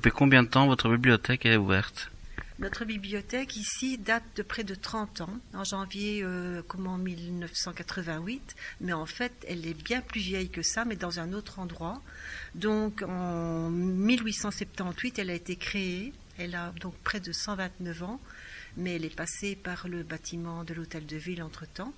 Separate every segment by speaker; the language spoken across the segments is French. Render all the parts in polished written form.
Speaker 1: depuis combien de temps votre bibliothèque est ouverte?
Speaker 2: Notre bibliothèque ici date de près de 30 ans, en janvier 1988, mais en fait elle est bien plus vieille que ça, mais dans un autre endroit. Donc en 1878 elle a été créée, elle a donc près de 129 ans, mais elle est passée par le bâtiment de l'hôtel de ville entre-temps.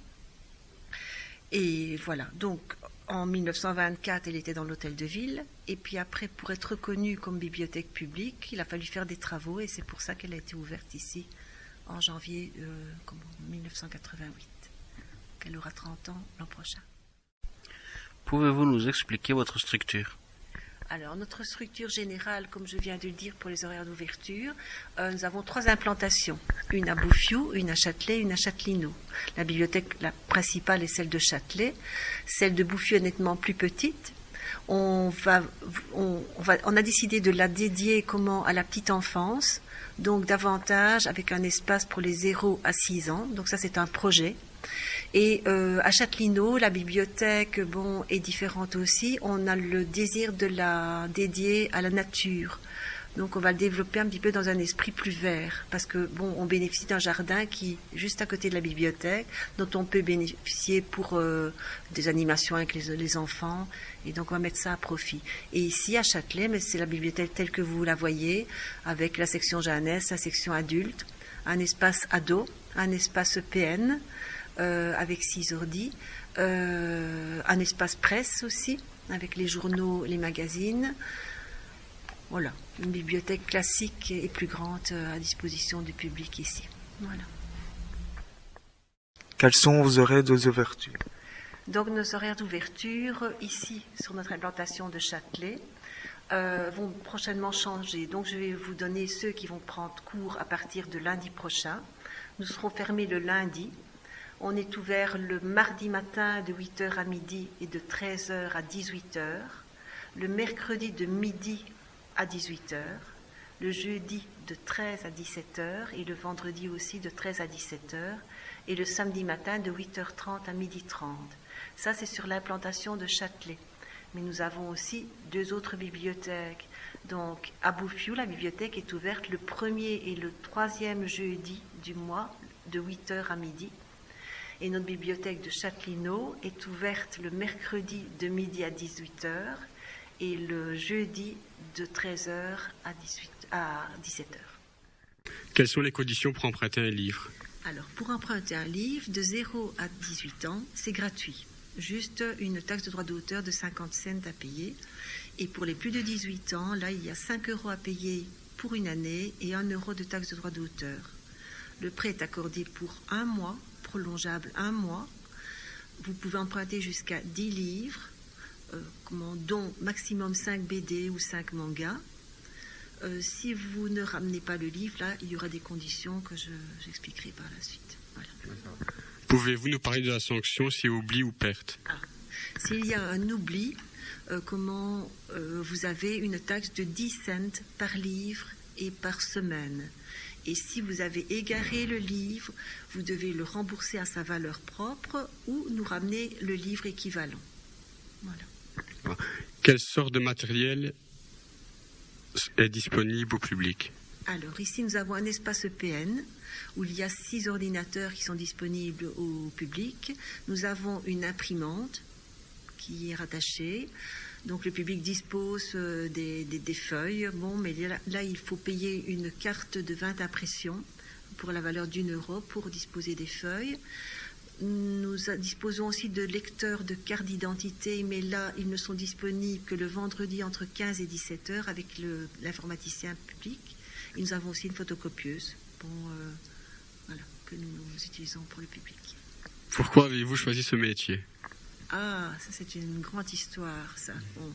Speaker 2: Et voilà, donc en 1924, elle était dans l'hôtel de ville. Et puis après, pour être reconnue comme bibliothèque publique, il a fallu faire des travaux. Et c'est pour ça qu'elle a été ouverte ici en janvier 1988. Elle aura 30 ans l'an prochain.
Speaker 1: Pouvez-vous nous expliquer votre structure?
Speaker 2: Alors, notre structure générale, comme je viens de le dire pour les horaires d'ouverture, nous avons 3 implantations. Une à Bouffiou, une à Châtelet, une à Châtelineau. La bibliothèque principale est celle de Châtelet. Celle de Bouffiou est nettement plus petite. On a décidé de la dédier à la petite enfance, donc davantage avec un espace pour les 0 à 6 ans. Donc ça, c'est un projet. Et à Châtelineau, la bibliothèque est différente aussi. On a le désir de la dédier à la nature. Donc on va le développer un petit peu dans un esprit plus vert. Parce que on bénéficie d'un jardin qui est juste à côté de la bibliothèque, dont on peut bénéficier pour des animations avec les enfants. Et donc on va mettre ça à profit. Et ici à Châtelet, mais c'est la bibliothèque telle que vous la voyez, avec la section jeunesse, la section adulte, un espace ado, un espace PN, avec 6 ordi, un espace presse aussi, avec les journaux, les magazines. Voilà, une bibliothèque classique et plus grande à disposition du public ici. Voilà.
Speaker 3: Quels sont vos horaires d'ouverture?
Speaker 2: Donc nos horaires d'ouverture ici sur notre implantation de Châtelet vont prochainement changer. Donc je vais vous donner ceux qui vont prendre cours à partir de lundi prochain. Nous serons fermés le lundi. On est ouvert le mardi matin de 8h à midi et de 13h à 18h, le mercredi de midi à 18h, le jeudi de 13 à 17h et le vendredi aussi de 13 à 17h et le samedi matin de 8h30 à 12h30. Ça, c'est sur l'implantation de Châtelet. Mais nous avons aussi 2 autres bibliothèques. Donc, à Bouffiou, la bibliothèque est ouverte le 1er et le 3e jeudi du mois de 8h à midi. Et notre bibliothèque de Châtelineau est ouverte le mercredi de midi à 18h et le jeudi de 13h à 17h.
Speaker 4: Quelles sont les conditions pour emprunter un livre?
Speaker 2: Alors, pour emprunter un livre de 0 à 18 ans, c'est gratuit. Juste une taxe de droit d'auteur de 50 cents à payer. Et pour les plus de 18 ans, là, il y a 5 € à payer pour une année et 1 € de taxe de droit d'auteur. Le prêt est accordé pour 1 mois, prolongeable 1 mois. Vous pouvez emprunter jusqu'à 10 livres, dont maximum 5 BD ou 5 mangas. Si vous ne ramenez pas le livre, là, il y aura des conditions que j'expliquerai par la suite. Voilà.
Speaker 4: Pouvez-vous nous parler de la sanction si oubli ou perte?
Speaker 2: S'il y a un oubli, vous avez une taxe de 10 cents par livre et par semaine. Et si vous avez égaré le livre, vous devez le rembourser à sa valeur propre ou nous ramener le livre équivalent. Voilà.
Speaker 4: Quelle sorte de matériel est disponible au public?
Speaker 2: Alors ici, nous avons un espace EPN où il y a 6 ordinateurs qui sont disponibles au public. Nous avons une imprimante qui est rattachée. Donc le public dispose des feuilles. Mais là, il faut payer une carte de 20 impressions pour la valeur d'1 € pour disposer des feuilles. Nous disposons aussi de lecteurs de cartes d'identité, mais là, ils ne sont disponibles que le vendredi entre 15 et 17 heures avec l'informaticien public. Et nous avons aussi une photocopieuse que nous utilisons pour le public.
Speaker 4: Pourquoi avez-vous choisi ce métier?
Speaker 2: Ah, ça c'est une grande histoire, ça. Bon.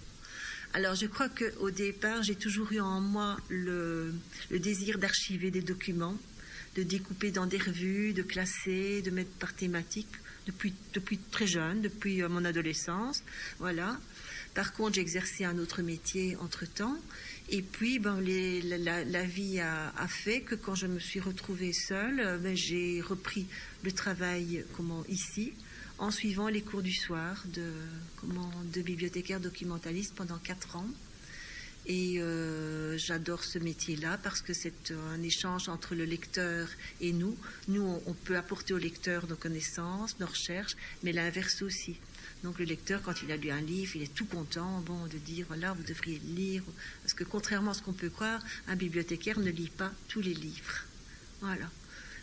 Speaker 2: Alors je crois qu'au départ, j'ai toujours eu en moi le désir d'archiver des documents, de découper dans des revues, de classer, de mettre par thématique, depuis très jeune, depuis mon adolescence. Voilà. Par contre, j'ai exercé un autre métier entre-temps. Et puis, la vie a fait que quand je me suis retrouvée seule, j'ai repris le travail ici, en suivant les cours du soir de bibliothécaire documentaliste pendant 4 ans. Et j'adore ce métier-là parce que c'est un échange entre le lecteur et nous. Nous, on peut apporter au lecteur nos connaissances, nos recherches, mais l'inverse aussi. Donc le lecteur, quand il a lu un livre, il est tout content de dire, voilà, vous devriez le lire. Parce que contrairement à ce qu'on peut croire, un bibliothécaire ne lit pas tous les livres. Voilà.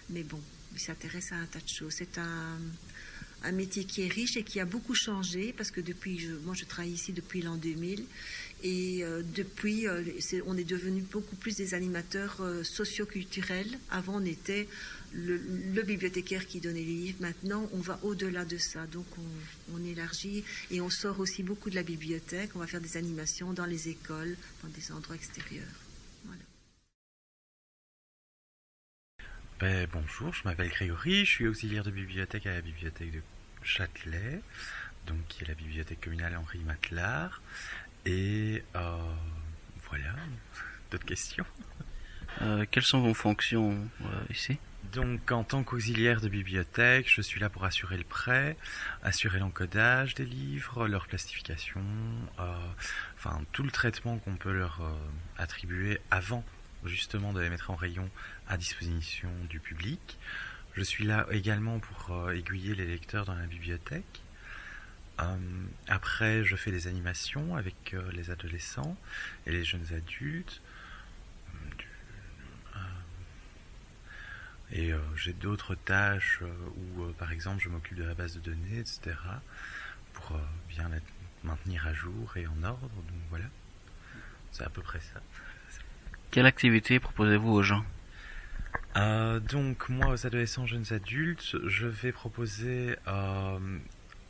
Speaker 2: Mais bon, il s'intéresse à un tas de choses. C'est un métier qui est riche et qui a beaucoup changé parce que moi je travaille ici depuis l'an 2000 et depuis on est devenu beaucoup plus des animateurs socio-culturels. Avant on était le bibliothécaire qui donnait les livres. Maintenant on va au-delà de ça, donc on élargit et on sort aussi beaucoup de la bibliothèque. On va faire des animations dans les écoles, dans des endroits extérieurs. Voilà.
Speaker 5: Bonjour, je m'appelle Grégory, je suis auxiliaire de bibliothèque à la bibliothèque de Châtelet, donc qui est la bibliothèque communale Henri Matelard. Et voilà, d'autres questions?
Speaker 1: Quelles sont vos fonctions ici?
Speaker 5: Donc en tant qu'auxiliaire de bibliothèque, je suis là pour assurer le prêt, assurer l'encodage des livres, leur plastification, enfin tout le traitement qu'on peut leur attribuer avant justement de les mettre en rayon à disposition du public. Je suis là également pour aiguiller les lecteurs dans la bibliothèque. Après, je fais des animations avec les adolescents et les jeunes adultes. Et j'ai d'autres tâches où, par exemple, je m'occupe de la base de données, etc. pour bien la maintenir à jour et en ordre. Donc voilà, c'est à peu près ça.
Speaker 1: Quelle activité proposez-vous aux gens?
Speaker 5: Donc moi, aux adolescents, jeunes adultes, je vais proposer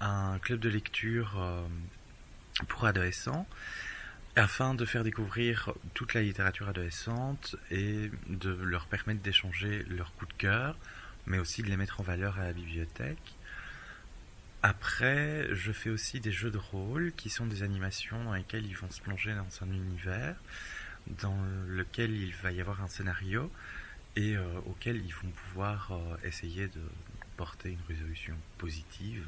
Speaker 5: un club de lecture pour adolescents afin de faire découvrir toute la littérature adolescente et de leur permettre d'échanger leurs coups de cœur, mais aussi de les mettre en valeur à la bibliothèque. Après, je fais aussi des jeux de rôle qui sont des animations dans lesquelles ils vont se plonger dans un univers dans lequel il va y avoir un scénario et auquel ils vont pouvoir essayer de porter une résolution positive.